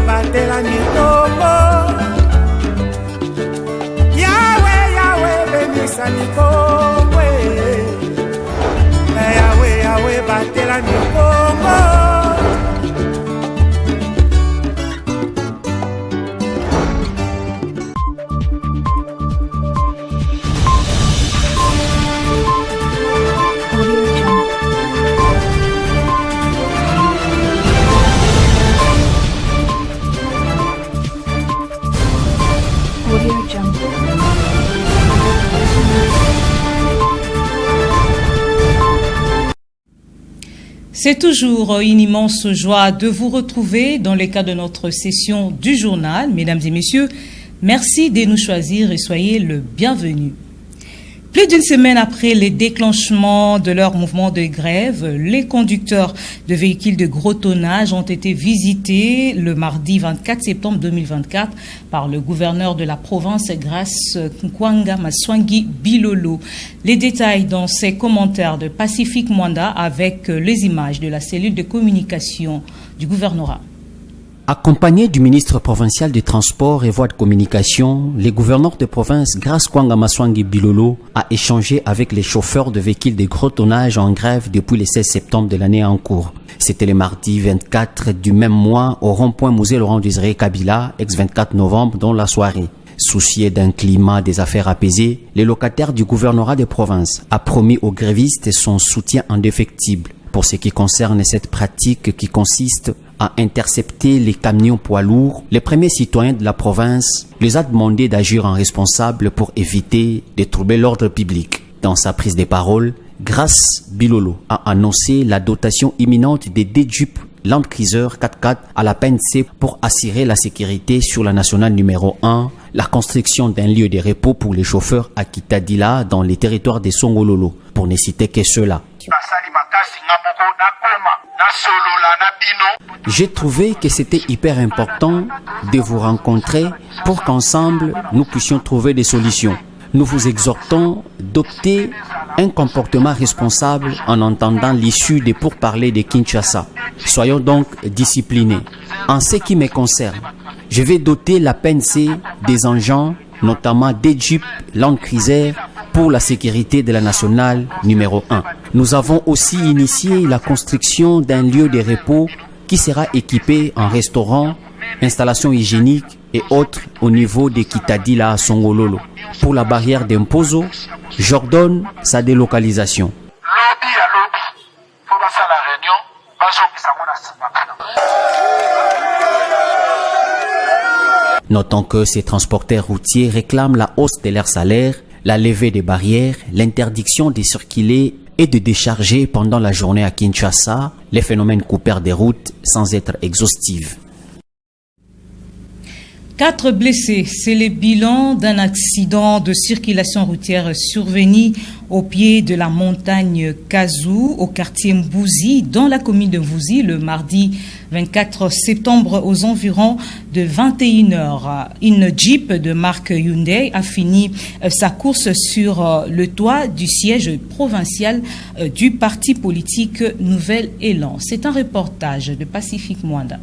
batela mitombo. Yahweh, Yahweh, bemisa mikombo. Yahweh, Yahweh, batela mitombo. C'est toujours une immense joie de vous retrouver dans le cadre de notre session du journal. Mesdames et messieurs, merci de nous choisir et soyez le bienvenu. Plus d'une semaine après le déclenchement de leur mouvement de grève, les conducteurs de véhicules de gros tonnage ont été visités le mardi 24 septembre 2024 par le gouverneur de la province, Grace Nkwanga Maswangi Bilolo. Les détails dans ces commentaires de Pacifique Mwanda avec les images de la cellule de communication du gouvernorat. Accompagné du ministre provincial des Transports et Voies de Communication, le gouverneur de province Grace Nkwanga Maswangi Bilolo a échangé avec les chauffeurs de véhicules de gros tonnage en grève depuis le 16 septembre de l'année en cours. C'était le mardi 24 du même mois au rond-point Musée Laurent Désiré Kabila, ex-24 novembre, dans la soirée. Soucié d'un climat des affaires apaisé, le locataire du gouvernorat de province a promis aux grévistes son soutien indéfectible pour ce qui concerne cette pratique qui consiste à intercepter les camions poids lourds. Les premiers citoyens de la province les a demandé d'agir en responsable pour éviter de troubler l'ordre public. Dans sa prise de parole, Grace Bilolo a annoncé la dotation imminente des 2 Jeeps Land Cruiser 4x4 à la PNC pour assurer la sécurité sur la nationale numéro 1, la construction d'un lieu de repos pour les chauffeurs à Kitadila dans les territoires de Songololo, pour ne citer que ceux-là. J'ai trouvé que c'était hyper important de vous rencontrer pour qu'ensemble nous puissions trouver des solutions. Nous vous exhortons d'opter un comportement responsable en entendant l'issue des pourparlers de Kinshasa. Soyons donc disciplinés. En ce qui me concerne, je vais doter la PNC des engins, notamment des Jeeps Land Cruiser pour la sécurité de la nationale numéro 1. Nous avons aussi initié la construction d'un lieu de repos qui sera équipé en restaurant, installation hygiénique et autres au niveau de Kitadila à Songololo. Pour la barrière d'Imposo, j'ordonne sa délocalisation. Notons que ces transporteurs routiers réclament la hausse de leur salaire, la levée des barrières, l'interdiction de circuler et de décharger pendant la journée à Kinshasa, les phénomènes coupèrent des routes sans être exhaustifs. 4 blessés, c'est le bilan d'un accident de circulation routière survenu au pied de la montagne Kazou, au quartier Mbouzi, dans la commune de Mbouzi, le mardi 24 septembre aux environs de 21h. Une Jeep de marque Hyundai a fini sa course sur le toit du siège provincial du parti politique Nouvel Élan. C'est un reportage de Pacifique Mwanda.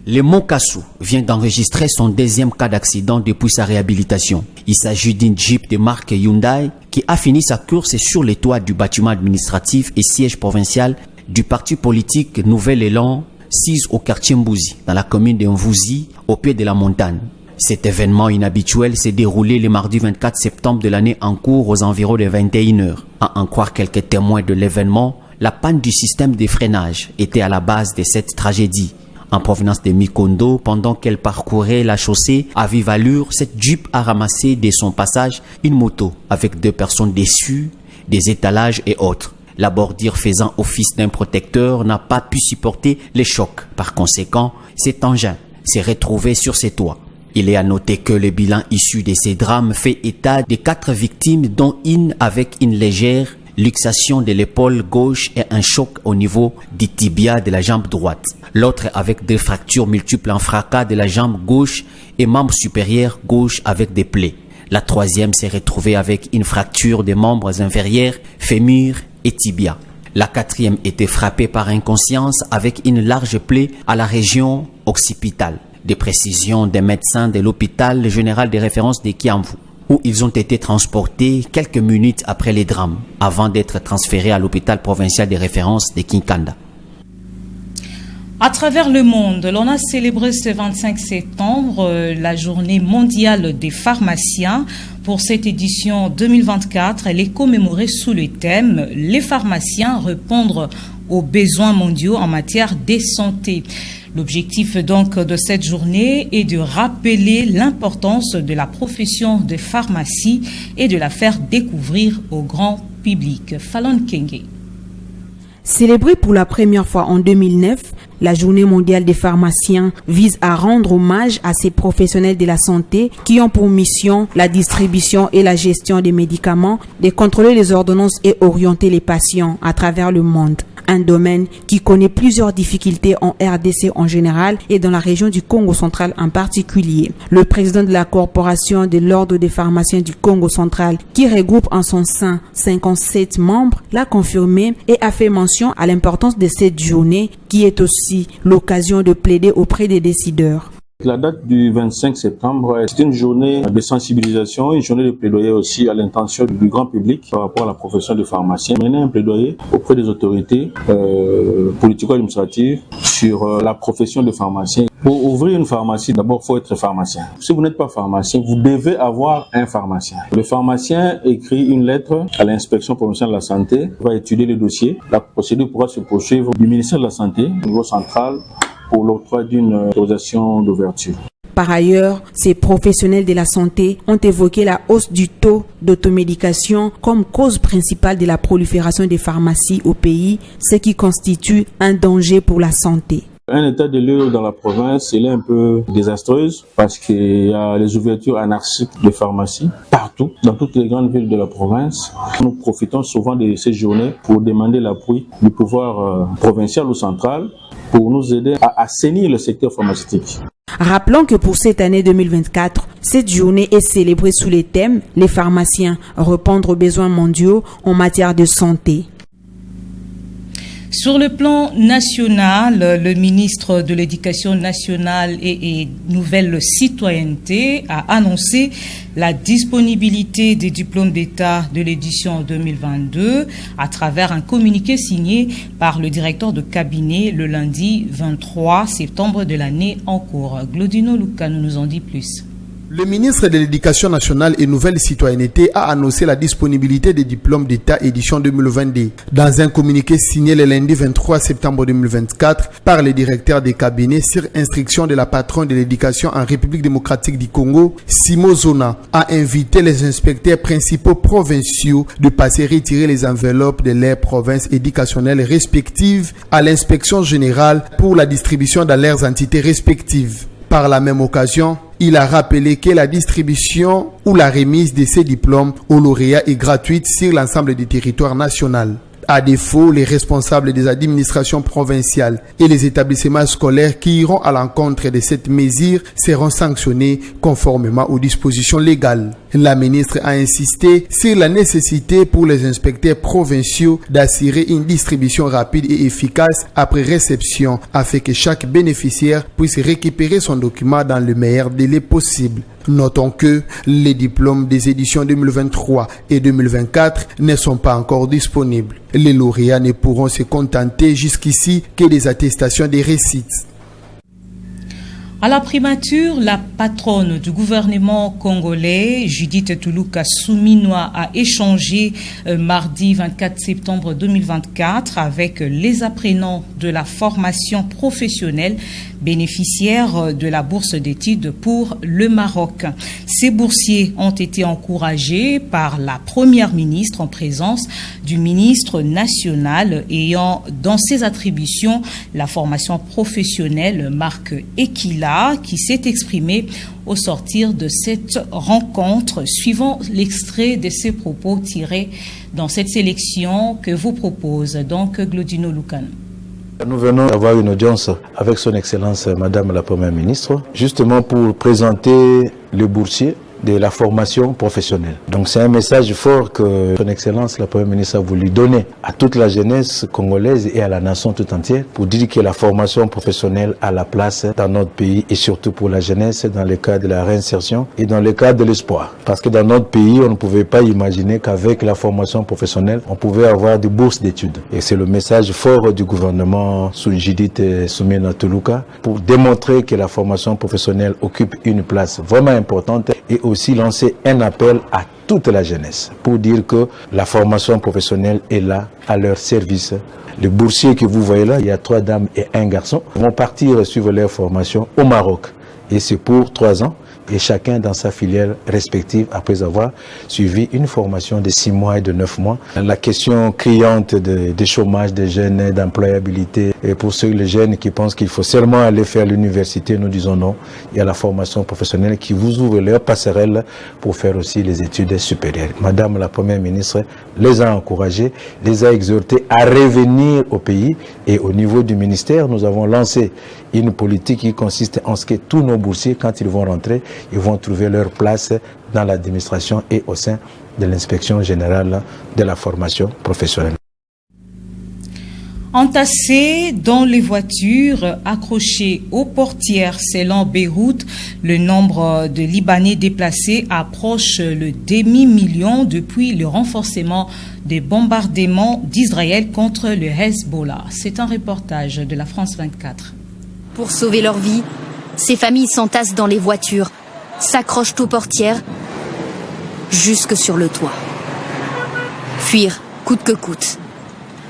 Le Mokassou vient d'enregistrer son 2e cas d'accident depuis sa réhabilitation. Il s'agit d'une Jeep de marque Hyundai qui a fini sa course sur les toits du bâtiment administratif et siège provincial du parti politique Nouvel Élan, 6 au quartier Mbouzi, dans la commune de Mvouzi, au pied de la montagne. Cet événement inhabituel s'est déroulé le mardi 24 septembre de l'année en cours aux environs de 21h. À en croire quelques témoins de l'événement, la panne du système de freinage était à la base de cette tragédie. En provenance de Mikondo, pendant qu'elle parcourait la chaussée à vive allure, cette Jeep a ramassé de son passage une moto avec 2 personnes dessus, des étalages et autres. La bordure faisant office d'un protecteur n'a pas pu supporter les chocs. Par conséquent, cet engin s'est retrouvé sur ses toits. Il est à noter que le bilan issu de ces drames fait état de 4 victimes, dont une avec une légère luxation de l'épaule gauche et un choc au niveau du tibia de la jambe droite. L'autre avec des fractures multiples en fracas de la jambe gauche et membre supérieur gauche avec des plaies. La 3e s'est retrouvée avec une fracture des membres inférieurs, fémur et tibia. La 4e était frappée par inconscience avec une large plaie à la région occipitale. Des précisions des médecins de l'hôpital général de référence de Kiamvu, où ils ont été transportés quelques minutes après les drames, avant d'être transférés à l'hôpital provincial de référence de Kinkanda. À travers le monde, l'on a célébré ce 25 septembre la journée mondiale des pharmaciens. Pour cette édition 2024, elle est commémorée sous le thème « Les pharmaciens répondre aux besoins mondiaux en matière de santé ». L'objectif donc de cette journée est de rappeler l'importance de la profession de pharmacie et de la faire découvrir au grand public. Fallon Kenge. Célébrée pour la première fois en 2009, la Journée mondiale des pharmaciens vise à rendre hommage à ces professionnels de la santé qui ont pour mission la distribution et la gestion des médicaments, de contrôler les ordonnances et orienter les patients à travers le monde. Un domaine qui connaît plusieurs difficultés en RDC en général et dans la région du Congo central en particulier. Le président de la corporation de l'ordre des pharmaciens du Congo central, qui regroupe en son sein 57 membres, l'a confirmé et a fait mention à l'importance de cette journée qui est aussi l'occasion de plaider auprès des décideurs. La date du 25 septembre, c'est une journée de sensibilisation, une journée de plaidoyer aussi à l'intention du grand public par rapport à la profession de pharmacien. Mener un plaidoyer auprès des autorités politico-administratives sur la profession de pharmacien. Pour ouvrir une pharmacie, d'abord, il faut être pharmacien. Si vous n'êtes pas pharmacien, vous devez avoir un pharmacien. Le pharmacien écrit une lettre à l'inspection provinciale de la santé, va étudier le dossier. La procédure pourra se poursuivre du ministère de la Santé, au niveau central, pour l'octroi d'une autorisation d'ouverture. Par ailleurs, ces professionnels de la santé ont évoqué la hausse du taux d'automédication comme cause principale de la prolifération des pharmacies au pays, ce qui constitue un danger pour la santé. Un état de lieu dans la province, il est un peu désastreuse parce qu'il y a les ouvertures anarchiques de pharmacies partout, dans toutes les grandes villes de la province. Nous profitons souvent de ces journées pour demander l'appui du pouvoir provincial ou central pour nous aider à assainir le secteur pharmaceutique. Rappelons que pour cette année 2024, cette journée est célébrée sous les thèmes « Les pharmaciens répondre aux besoins mondiaux en matière de santé ». Sur le plan national, le ministre de l'Éducation nationale et Nouvelle Citoyenneté a annoncé la disponibilité des diplômes d'État de l'édition 2022 à travers un communiqué signé par le directeur de cabinet le lundi 23 septembre de l'année en cours. Glodino Lucano nous en dit plus. Le ministre de l'Éducation nationale et Nouvelle Citoyenneté a annoncé la disponibilité des diplômes d'État édition 2022. Dans un communiqué signé le lundi 23 septembre 2024 par le directeur des cabinets sur instruction de la patronne de l'éducation en République démocratique du Congo, Simo Zona, a invité les inspecteurs principaux provinciaux de passer retirer les enveloppes de leurs provinces éducationnelles respectives à l'inspection générale pour la distribution dans leurs entités respectives. Par la même occasion, il a rappelé que la distribution ou la remise de ces diplômes aux lauréats est gratuite sur l'ensemble du territoire national. À défaut, les responsables des administrations provinciales et les établissements scolaires qui iront à l'encontre de cette mesure seront sanctionnés conformément aux dispositions légales. La ministre a insisté sur la nécessité pour les inspecteurs provinciaux d'assurer une distribution rapide et efficace après réception afin que chaque bénéficiaire puisse récupérer son document dans le meilleur délai possible. Notons que les diplômes des éditions 2023 et 2024 ne sont pas encore disponibles. Les lauréats ne pourront se contenter jusqu'ici que des attestations des récits. À la primature, la patronne du gouvernement congolais, Judith Tuluka Souminoa, a échangé mardi 24 septembre 2024 avec les apprenants de la formation professionnelle bénéficiaires de la bourse d'études pour le Maroc. Ces boursiers ont été encouragés par la première ministre en présence du ministre national ayant dans ses attributions la formation professionnelle Marc Ekila, qui s'est exprimé au sortir de cette rencontre, suivant l'extrait de ses propos tirés dans cette sélection que vous propose donc Glodino Lucano. Nous venons d'avoir une audience avec son Excellence Madame la Première Ministre, justement pour présenter les boursiers de la formation professionnelle. Donc c'est un message fort que son Excellence, la Première ministre, a voulu donner à toute la jeunesse congolaise et à la nation tout entière pour dire que la formation professionnelle a la place dans notre pays et surtout pour la jeunesse dans le cadre de la réinsertion et dans le cadre de l'espoir. Parce que dans notre pays, on ne pouvait pas imaginer qu'avec la formation professionnelle, on pouvait avoir des bourses d'études. Et c'est le message fort du gouvernement sous Judith Suminwa Tuluka pour démontrer que la formation professionnelle occupe une place vraiment importante et aussi lancer un appel à toute la jeunesse pour dire que la formation professionnelle est là à leur service. Les boursiers que vous voyez là, il y a 3 dames et 1 garçon, vont partir suivre leur formation au Maroc. Et c'est pour 3 ans. Et chacun dans sa filière respective après avoir suivi une formation de 6 mois et de 9 mois. La question criante des chômage des jeunes, d'employabilité, et pour ceux les jeunes qui pensent qu'il faut seulement aller faire l'université, nous disons non. Il y a la formation professionnelle qui vous ouvre leur passerelle pour faire aussi les études supérieures. Madame la Première ministre les a encouragés, les a exhortés à revenir au pays. Et au niveau du ministère, nous avons lancé une politique qui consiste en ce que tous nos boursiers, quand ils vont rentrer, ils vont trouver leur place dans l'administration et au sein de l'inspection générale de la formation professionnelle. Entassés dans les voitures, accrochées aux portières selon Beyrouth, le nombre de Libanais déplacés approche le demi-million depuis le renforcement des bombardements d'Israël contre le Hezbollah. C'est un reportage de la France 24. Pour sauver leur vie, ces familles s'entassent dans les voitures, s'accrochent aux portières, jusque sur le toit. Fuir, coûte que coûte.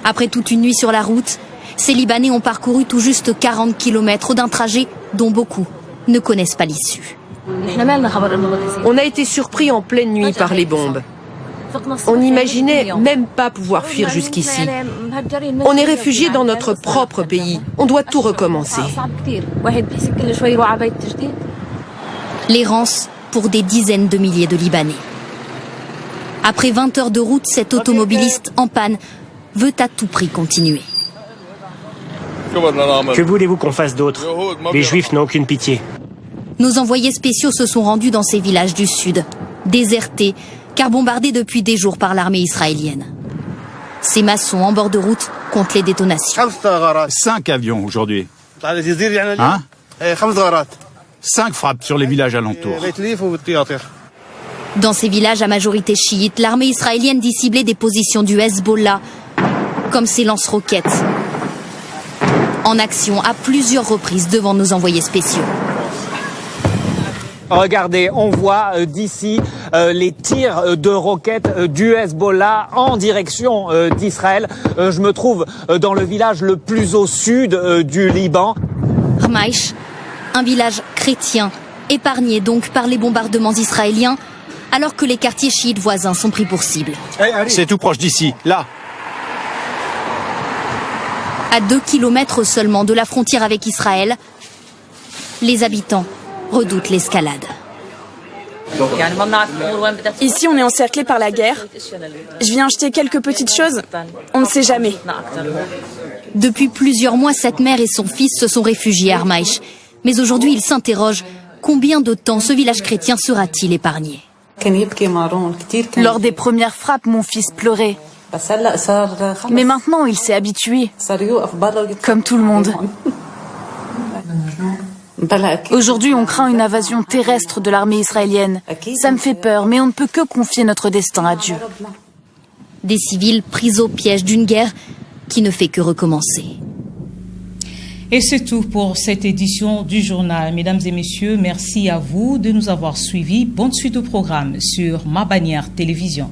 Après toute une nuit sur la route, ces Libanais ont parcouru tout juste 40 km d'un trajet dont beaucoup ne connaissent pas l'issue. On a été surpris en pleine nuit par les bombes. On n'imaginait même pas pouvoir fuir jusqu'ici. On est réfugiés dans notre propre pays. On doit tout recommencer. L'errance pour des dizaines de milliers de Libanais. Après 20 heures de route, cet automobiliste en panne veut à tout prix continuer. Que voulez-vous qu'on fasse d'autre? Les Juifs n'ont aucune pitié. Nos envoyés spéciaux se sont rendus dans ces villages du sud, désertés, car bombardés depuis des jours par l'armée israélienne. Ces maçons en bord de route comptent les détonations. 5 avions aujourd'hui. Hein? 5 frappes sur les villages alentours. Dans ces villages à majorité chiite, l'armée israélienne dit cibler des positions du Hezbollah, comme ses lance-roquettes, en action à plusieurs reprises devant nos envoyés spéciaux. Regardez, on voit d'ici les tirs de roquettes du Hezbollah en direction d'Israël. Je me trouve dans le village le plus au sud du Liban. Rmaïch, un village chrétien, épargné donc par les bombardements israéliens, alors que les quartiers chiites voisins sont pris pour cible. C'est tout proche d'ici, là. À 2 kilomètres seulement de la frontière avec Israël, les habitants redoutent l'escalade. Ici, on est encerclé par la guerre. Je viens acheter quelques petites choses. On ne sait jamais. Depuis plusieurs mois, cette mère et son fils se sont réfugiés à Rmaïch. Mais aujourd'hui, ils s'interrogent. Combien de temps ce village chrétien sera-t-il épargné? Lors des premières frappes, mon fils pleurait. Mais maintenant, il s'est habitué. Comme tout le monde. Aujourd'hui, on craint une invasion terrestre de l'armée israélienne. Ça me fait peur, mais on ne peut que confier notre destin à Dieu. Des civils pris au piège d'une guerre qui ne fait que recommencer. Et c'est tout pour cette édition du journal. Mesdames et messieurs, merci à vous de nous avoir suivis. Bonne suite au programme sur Ma Bannière Télévision.